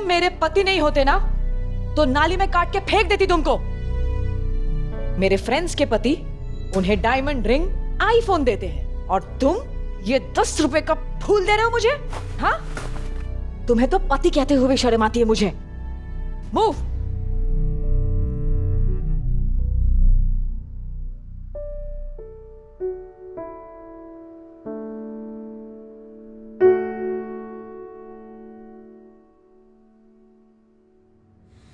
तुम मेरे पति नहीं होते ना तो नाली में काट के फेंक देती तुमको। मेरे फ्रेंड्स के पति उन्हें डायमंड रिंग, आईफोन देते हैं और तुम ये 10 रुपए का फूल दे रहे हो मुझे? हाँ, तुम्हें तो पति कहते हुए शर्म आती है मुझे। मूव।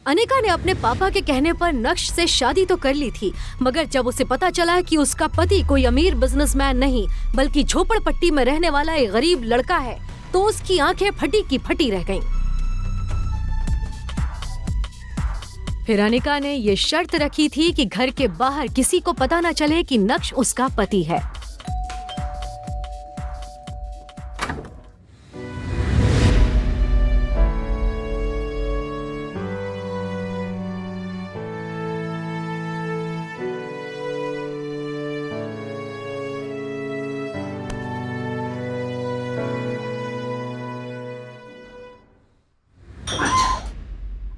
अनिका ने अपने पापा के कहने पर नक्श से शादी तो कर ली थी, मगर जब उसे पता चला कि उसका पति कोई अमीर बिजनेसमैन नहीं बल्कि झोपड़पट्टी में रहने वाला एक गरीब लड़का है, तो उसकी आंखें फटी की फटी रह गईं। फिर अनिका ने ये शर्त रखी थी कि घर के बाहर किसी को पता न चले कि नक्श उसका पति है।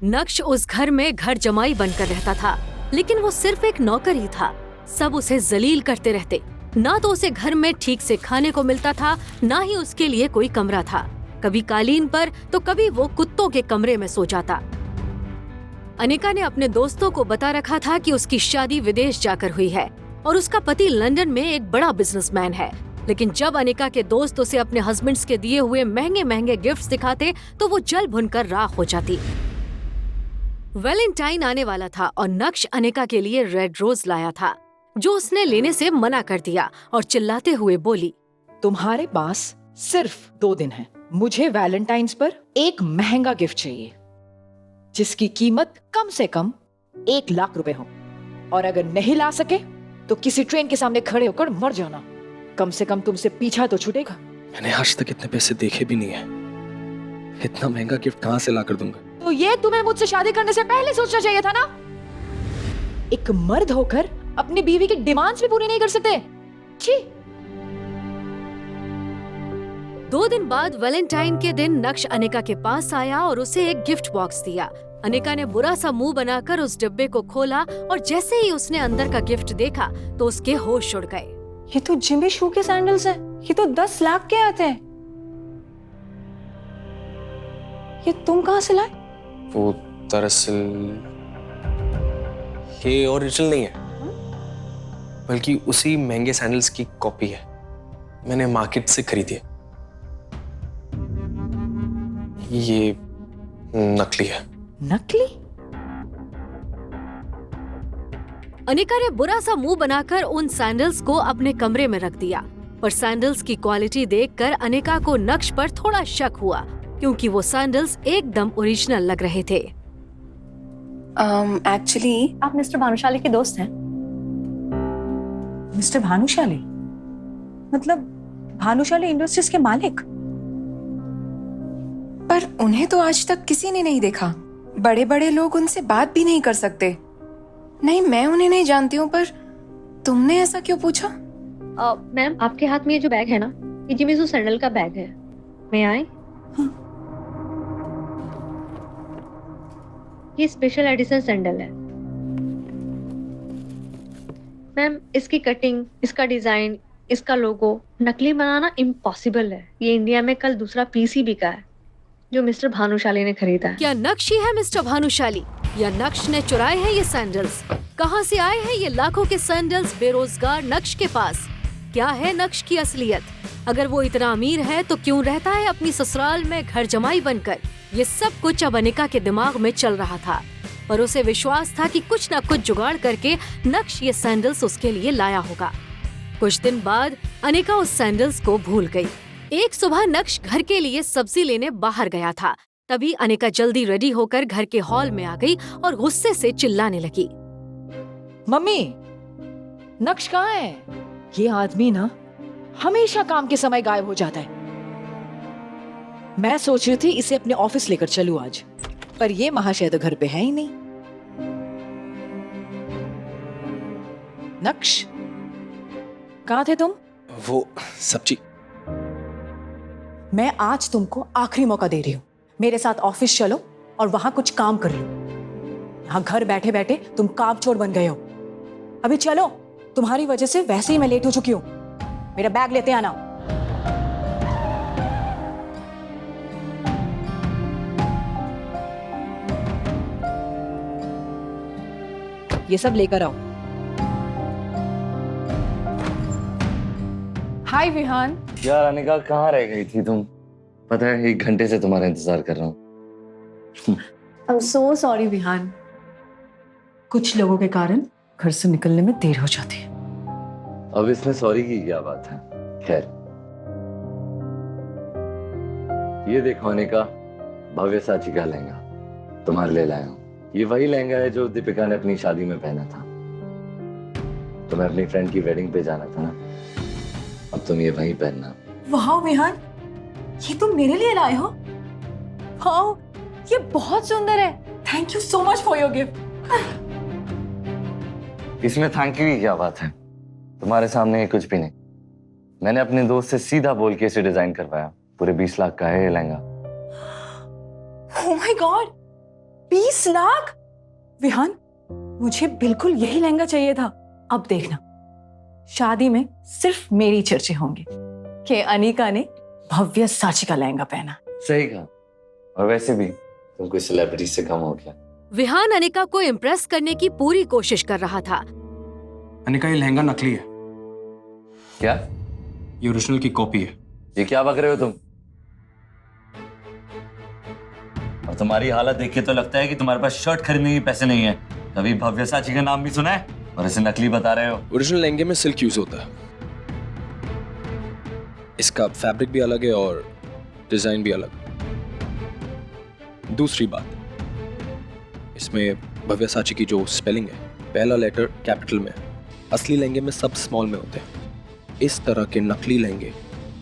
नक्श उस घर में घर जमाई बनकर रहता था, लेकिन वो सिर्फ एक नौकर ही था। सब उसे जलील करते रहते। ना तो उसे घर में ठीक से खाने को मिलता था, ना ही उसके लिए कोई कमरा था। कभी कालीन पर तो कभी वो कुत्तों के कमरे में सो जाता। अनिका ने अपने दोस्तों को बता रखा था कि उसकी शादी विदेश जाकर हुई है और उसका पति लंदन में एक बड़ा बिजनेसमैन है। लेकिन जब अनिका के दोस्त उसे अपने हस्बैंड्स के दिए हुए महंगे महंगे गिफ्ट्स दिखाते तो वो जल भुनकर राख हो जाती। वैलेंटाइन आने वाला था और नक्श अनिका के लिए रेड रोज लाया था, जो उसने लेने से मना कर दिया और चिल्लाते हुए बोली, तुम्हारे पास सिर्फ 2 दिन है। मुझे वैलेंटाइंस पर एक महंगा गिफ्ट चाहिए जिसकी कीमत कम से कम 1 लाख रुपए हो, और अगर नहीं ला सके तो किसी ट्रेन के सामने खड़े होकर मर जाना। कम से कम तुमसे पीछा तो छूटेगा। मैंने आज तक इतने पैसे देखे भी नहीं है, इतना महंगा गिफ्ट कहाँ से ला कर दूंगा? तो ये तुम्हें मुझसे शादी करने से पहले सोचना चाहिए था ना। एक मर्द होकर अपनी बीवी की डिमांड्स भी पूरी नहीं कर सकते। छी। 2 दिन बाद वैलेंटाइन के दिन नक्श अनिका के पास आया और उसे एक गिफ्ट बॉक्स दिया। अनिका ने बुरा सा मुंह बनाकर उस डिब्बे को खोला और जैसे ही उसने अंदर का गिफ्ट देखा तो उसके होश उड़ गए। ये तो जिमी शू के सैंडल्स हैं। ये तो 10 लाख के आते हैं। ये तुम कहाँ से लाए? वो दरअसल ये ओरिजिनल नहीं है, बल्कि उसी महंगे सैंडल्स की कॉपी है। मैंने मार्केट से खरीदी है। ये नकली है। नकली? अनिका ने बुरा सा मुंह बनाकर उन सैंडल्स को अपने कमरे में रख दिया, पर सैंडल्स की क्वालिटी देखकर अनिका को नक्श पर थोड़ा शक हुआ, क्योंकि वो सैंडल्स एकदम ओरिजिनल लग रहे थे। एक्चुअली आप मिस्टर भानुशाली के दोस्त हैं? मिस्टर भानुशाली मतलब भानुशाली इंडस्ट्रीज के मालिक? पर उन्हें तो आज तक किसी ने नहीं देखा। बड़े बड़े लोग उनसे बात भी नहीं कर सकते। नहीं, मैं उन्हें नहीं जानती हूँ, पर तुमने ऐसा क्यों पूछा? मैम, आपके हाथ में ये जो बैग है ना, ये जिमी शू सैंडल का बैग है। मैं आए? हाँ। ये स्पेशल एडिशन सैंडल है मैम। इसकी कटिंग, इसका डिजाइन, इसका लोगो नकली बनाना इम्पॉसिबल है। ये इंडिया में कल दूसरा पीस ही बिका है जो मिस्टर भानुशाली ने खरीदा है। क्या नक्श ही है मिस्टर भानुशाली, या नक्श ने चुराए हैं ये सैंडल्स? कहाँ से आए हैं ये लाखों के सैंडल्स बेरोजगार नक्श के पास? क्या है नक्श की असलियत? अगर वो इतना अमीर है तो क्यों रहता है अपनी ससुराल में घर जमाई बनकर? ये सब कुछ अब अनिका के दिमाग में चल रहा था, पर उसे विश्वास था कि कुछ न कुछ जुगाड़ करके नक्श ये सैंडल्स उसके लिए लाया होगा। कुछ दिन बाद अनिका उस सैंडल्स को भूल गई। एक सुबह नक्श घर के लिए सब्जी लेने बाहर गया था। तभी अनिका जल्दी रेडी होकर घर के हॉल में आ गई और गुस्से से चिल्लाने लगी, मम्मी, नक्श कहाँ है? ये आदमी ना हमेशा काम के समय गायब हो जाता है। मैं सोच रही थी इसे अपने ऑफिस लेकर चलूं आज, पर ये महाशय तो घर पे है ही नहीं। नक्श, कहाँ थे तुम? वो सब्जी। मैं आज तुमको आखिरी मौका दे रही हूँ। मेरे साथ ऑफिस चलो और वहां कुछ काम कर लो। यहाँ घर बैठे बैठे तुम कामचोर बन गए हो। अभी चलो, तुम्हारी वजह से वैसे ही मैं लेट हो चुकी हूँ। मेरा बैग लेते आना। ये सब लेकर आओ। हाय विहान। यार अनिका, कहाँ रह गई थी तुम? पता है 1 घंटे से तुम्हारा इंतजार कर रहा हूँ। I'm so sorry Vihaan. कुछ लोगों के कारण घर से निकलने में देर हो जाती है। अब इसमें सॉरी की क्या बात है? खैर, ये देखो अनिका, भव्य साची का लहंगा तुम्हारे लिए लाया हूँ। ये वही लहंगा है जो दीपिका ने अपनी शादी में पहना था। तुम्हें अपनी फ्रेंड की वेडिंग पे जाना था ना, अब तुम ये वहीं पहनना। वाह विहान, ये तुम मेरे लिए लाए हो? वाह, ये बहुत सुंदर है। Thank you so much for your gift. इसमें थैंक यू की क्या बात है? तुम्हारे सामने ये कुछ भी नहीं। मैंने अपने दोस्त से सीधा बोल के इसे डिजाइन करवाया। पूरे 20 लाख का है ये lehenga. Oh my god, 20 lakh! Vihaan, मुझे बिल्कुल यही लहंगा चाहिए था। अब देखना, शादी में सिर्फ मेरी चर्चे होंगे कि अनिका ने भव्य साची का लहंगा पहना। सही कहा। और वैसे भी तुम कोई सेलिब्रिटी से कम हो क्या? विहान अनिका को इम्प्रेस करने की पूरी कोशिश कर रहा था। अनिका, ये लहंगा नकली है। क्या? ये ओरिजिनल की कॉपी है। ये क्या बक रहे हो तुम? और तुम्हारी हालत देख के तो लगता है कि तुम्हारे पास शर्ट खरीदने के पैसे नहीं है। कभी भव्य साची का नाम भी सुना है और इसे नकली बता रहे हो? ओरिजिनल लहंगे में सिल्क यूज होता है। इसका फैब्रिक भी अलग है और डिजाइन भी अलग। दूसरी बात, इसमें भव्य साची की जो स्पेलिंग है, पहला लेटर कैपिटल में है। असली लहंगे में सब स्मॉल में होते हैं। इस तरह के नकली लहंगे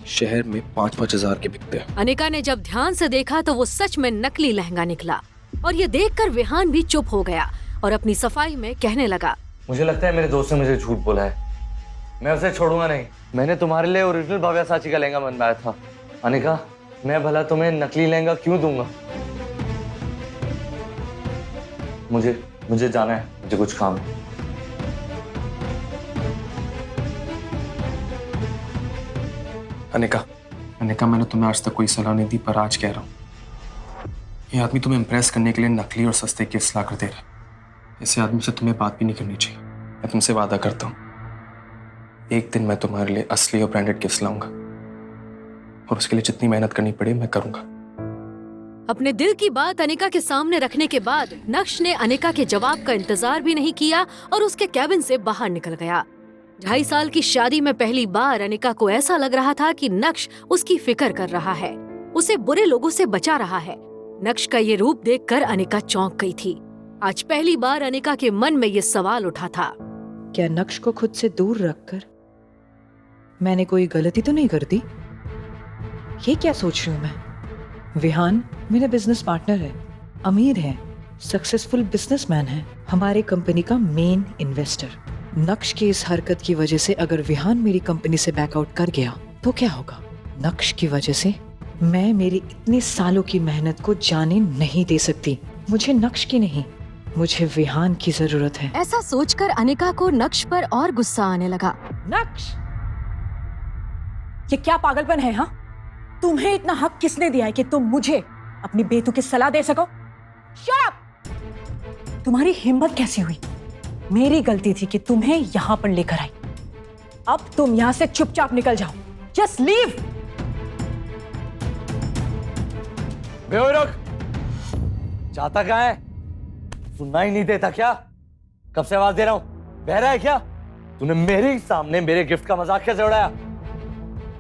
शहर में 5-5 हजार के बिकते हैं। अनिका ने जब ध्यान से देखा तो वो सच में नकली लहंगा निकला और ये देखकर विहान भी चुप हो गया और अपनी सफाई में कहने लगा, मुझे लगता है मेरे दोस्त ने मुझे झूठ बोला है। मैं उसे छोड़ूंगा नहीं। मैंने तुम्हारे लिए ओरिजिनल भव्य साची का लहंगा बनवाया था। अनिका, मैं भला तुम्हें नकली लहंगा क्यों दूंगा? मुझे जाना है, मुझे कुछ काम है। अनिका, मैंने तुम्हें आज तक कोई सलाह नहीं दी, पर आज कह रहा हूँ, ये आदमी तुम्हें इम्प्रेस करने के लिए नकली और सस्ते गिफ्ट्स ला कर दे रहा है। ऐसे आदमी से तुम्हें बात भी नहीं करनी चाहिए। मैं तुमसे वादा करता हूँ, एक दिन मैं तुम्हारे लिए असली और ब्रांडेड गिफ्ट्स लाऊंगा और उसके लिए जितनी मेहनत करनी पड़े मैं करूंगा। अपने दिल की बात अनिका के सामने रखने के बाद नक्श ने अनिका के जवाब का इंतजार भी नहीं किया और उसके कैबिन से बाहर निकल गया। 2.5 साल की शादी में पहली बार अनिका को ऐसा लग रहा था कि नक्श उसकी फिक्र कर रहा है, उसे बुरे लोगों से बचा रहा है। नक्श का ये रूप देखकर अनिका चौंक गई थी। आज पहली बार अनिका के मन में ये सवाल उठा था, क्या नक्श को खुद से दूर रखकर मैंने कोई गलती तो नहीं कर दी? ये क्या सोच रही हूँ मैं? विहान मेरा बिजनेस पार्टनर है, अमीर है, सक्सेसफुल बिजनेसमैन है, हमारे कंपनी का मेन इन्वेस्टर। नक्श की इस हरकत की वजह से अगर विहान मेरी कंपनी से बैकआउट कर गया तो क्या होगा? नक्श की वजह से मैं मेरी इतने सालों की मेहनत को जाने नहीं दे सकती। मुझे नक्श की नहीं, मुझे विहान की जरूरत है। ऐसा सोचकर अनिका को नक्श पर और गुस्सा आने लगा। नक्श, ये क्या पागलपन है? हाँ, तुम्हें इतना हक किसने दिया है कि तुम मुझे अपनी बेतुकी सलाह दे सको? Shut up! तुम्हारी हिम्मत कैसी हुई? मेरी गलती थी कि तुम्हें यहां पर लेकर आई। अब तुम यहां से चुपचाप निकल जाओ। Just leave. बेहोश, जाता कहाँ है? सुनना ही नहीं देता क्या? कब से आवाज दे रहा हूं, बहरा है क्या? तूने मेरे ही सामने मेरे गिफ्ट का मजाक कैसे उड़ाया?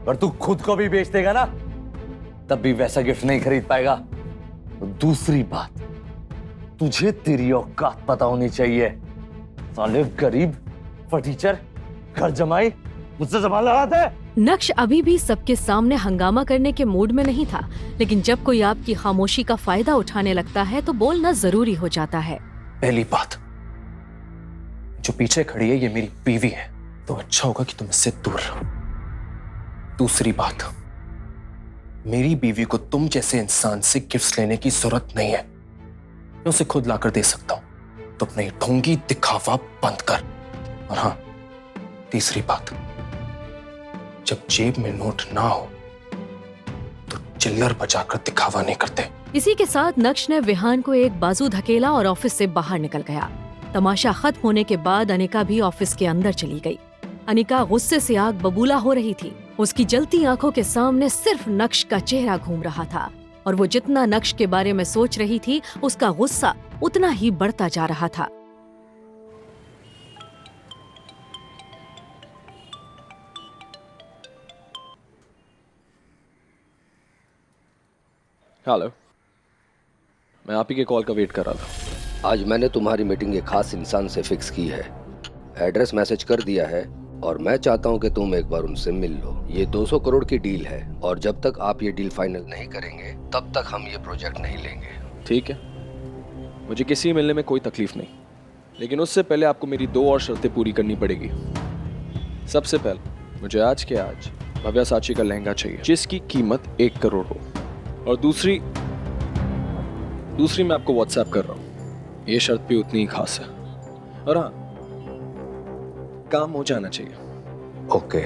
और तू खुद को भी बेच देगा ना, तब भी वैसा गिफ्ट नहीं खरीद पाएगा। और दूसरी बात, तुझे तेरी औकात पता होनी चाहिए। साले गरीब, फटीचर, घर जमाई, मुझसे जबान लड़ाते हैं। नक्श अभी भी सबके सामने हंगामा करने के मूड में नहीं था, लेकिन जब कोई आपकी खामोशी का फायदा उठाने लगता है तो बोलना जरूरी हो जाता है। पहली बात, जो पीछे खड़ी है ये मेरी बीवी है, तो अच्छा होगा कि तुम इससे दूर रहो। दूसरी बात, मेरी बीवी को तुम जैसे इंसान से गिफ्ट्स लेने की जरूरत नहीं है। मैं उसे खुद लाकर दे सकता हूं। तो अपने ढोंगी दिखावा बंद कर। और हाँ, तीसरी बात, जब जेब में नोट ना हो तो चिल्लर बजाकर दिखावा नहीं करते। इसी के साथ नक्श ने विहान को एक बाजू धकेला और ऑफिस से बाहर निकल गया। तमाशा खत्म होने के बाद अनिका भी ऑफिस के अंदर चली गई। अनिका गुस्से से आग बबूला हो रही थी। उसकी जलती आंखों के सामने सिर्फ नक्श का चेहरा घूम रहा था और वो जितना नक्श के बारे में सोच रही थी, उसका गुस्सा उतना ही बढ़ता जा रहा था। हेलो, मैं आप ही के कॉल का वेट कर रहा था। आज मैंने तुम्हारी मीटिंग एक खास इंसान से फिक्स की है। एड्रेस मैसेज कर दिया है और मैं चाहता हूं कि तुम एक बार उनसे मिल लो। ये 200 करोड़ की डील है और जब तक आप ये डील फाइनल नहीं करेंगे तब तक हम ये प्रोजेक्ट नहीं लेंगे। ठीक है, मुझे किसी मिलने में कोई तकलीफ नहीं, लेकिन उससे पहले आपको मेरी 2 और शर्तें पूरी करनी पड़ेगी। सबसे पहले मुझे आज के आज भव्या साची का लहंगा चाहिए जिसकी कीमत 1 करोड़ हो। और दूसरी मैं आपको व्हाट्सएप कर रहा हूँ। ये शर्त भी उतनी ही खास है। और हाँ, काम हो जाना चाहिए। ओके।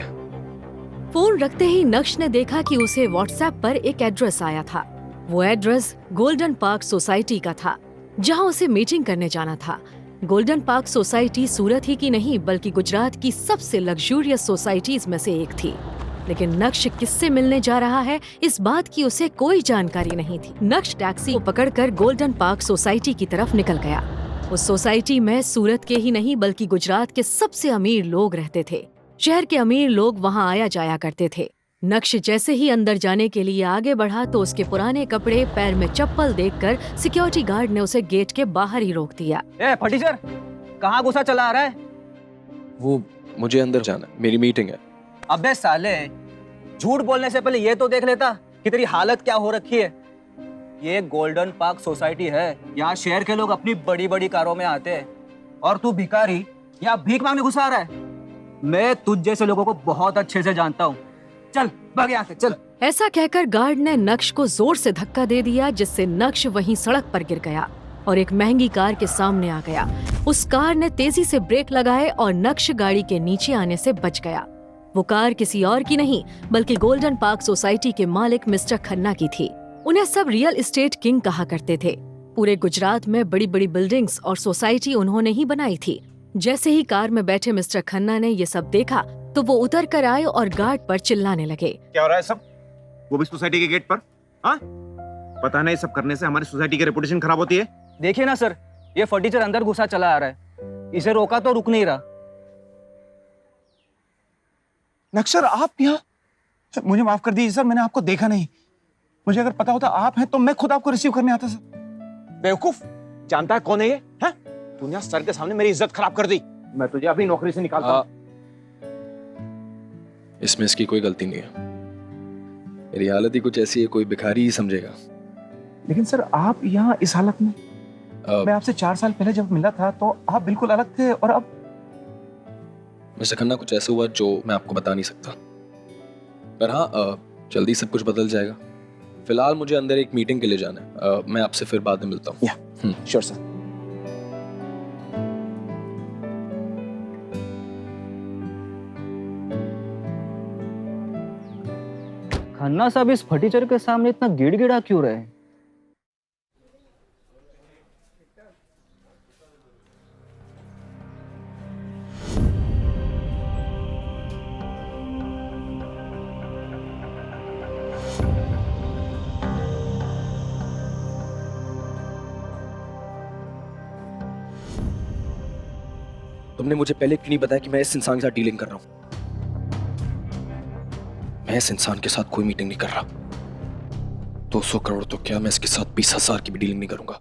फोन रखते ही नक्श ने देखा कि उसे व्हाट्सएप पर एक एड्रेस आया था। वो एड्रेस गोल्डन पार्क सोसाइटी का था, जहां उसे मीटिंग करने जाना था। गोल्डन पार्क सोसाइटी सूरत ही की नहीं बल्कि गुजरात की सबसे लग्जूरियस सोसाइटीज में से एक थी। लेकिन नक्श किससे मिलने जा रहा है, इस बात की उसे कोई जानकारी नहीं थी। नक्श टैक्सी को पकड़कर गोल्डन पार्क सोसाइटी की तरफ निकल गया। उस सोसाइटी में सूरत के ही नहीं बल्कि गुजरात के सबसे अमीर लोग रहते थे। शहर के अमीर लोग वहां आया जाया करते थे। नक्श जैसे ही अंदर जाने के लिए आगे बढ़ा तो उसके पुराने कपड़े, पैर में चप्पल देखकर सिक्योरिटी गार्ड ने उसे गेट के बाहर ही रोक दिया। फटीचर, कहाँ गुस्सा चला आ रहा है? वो मुझे अंदर जाना, मेरी मीटिंग है। अबे साले, झूठ बोलने से पहले ये तो देख लेता कि तेरी हालत क्या हो रखी है। ये गोल्डन पार्क सोसाइटी है, यहाँ शहर के लोग अपनी बड़ी बड़ी कारों में आते हैं और तू भिखारी यहाँ भीख मांगने घुसा आ रहा है। मैं तुझ जैसे लोगों को बहुत अच्छे से जानता हूँ। चल भाग यहाँ से, चल। ऐसा कहकर गार्ड ने नक्श को जोर से धक्का दे दिया, जिससे नक्श वहीं सड़क पर गिर गया और एक महंगी कार के सामने आ गया। उस कार ने तेजी से ब्रेक लगाए और नक्श गाड़ी के नीचे आने से बच गया। वो कार किसी और की नहीं बल्कि गोल्डन पार्क सोसाइटी के मालिक मिस्टर खन्ना की थी। उन्हें सब रियल एस्टेट किंग कहा करते थे। पूरे गुजरात में बड़ी बड़ी बिल्डिंग्स और सोसाइटी उन्होंने ही बनाई थी। जैसे ही कार में बैठे मिस्टर खन्ना ने ये सब देखा तो वो उतर कर आए और गार्ड पर चिल्लाने लगे। क्या हो रहा है सब? वो भी सोसाइटी के गेट पर? हाँ? पता नहीं, सब करने से हमारी सोसाइटी की रेपुटेशन खराब होती है। देखिए ना सर, ये फटीचर अंदर घुसा चला आ रहा है। इसे रोका तो रुक नहीं रहा। नक्सर, आप यहाँ? मुझे माफ कर दीजिए सर, मैंने आपको देखा नहीं। मुझे अगर पता होता आप हैं तो मैं खुद आपको रिसीव करने आता सर। बेवकूफ, जानता है कौन है ये? हैं? तूने सर के सामने मेरी इज्जत खराब कर दी। मैं तुझे अभी नौकरी से निकालता हूं। इसमें इसकी कोई गलती नहीं है। मेरी हालत ही कुछ ऐसी है, कोई भिखारी ही समझेगा। लेकिन सर, आप यहाँ इस हालत में? मैं आपसे 4 साल पहले जब मिला था तो आप बिल्कुल अलग थे और अब? मिस्टर खन्ना, कुछ ऐसा हुआ जो मैं आपको बता नहीं सकता, पर हाँ, जल्दी सब कुछ बदल जाएगा। फिलहाल मुझे अंदर एक मीटिंग के लिए जाना है। मैं आपसे फिर बाद में मिलता हूँ। Sure sir. खन्ना साहब इस फटीचर के सामने इतना गिड़गिड़ा क्यों रहे? तुमने मुझे पहले क्यों नहीं बताया कि मैं इस इंसान के साथ डीलिंग कर रहा हूं? मैं इस इंसान के साथ कोई मीटिंग नहीं कर रहा। 200 करोड़ तो क्या, मैं इसके साथ 20,000 की भी डीलिंग नहीं करूंगा।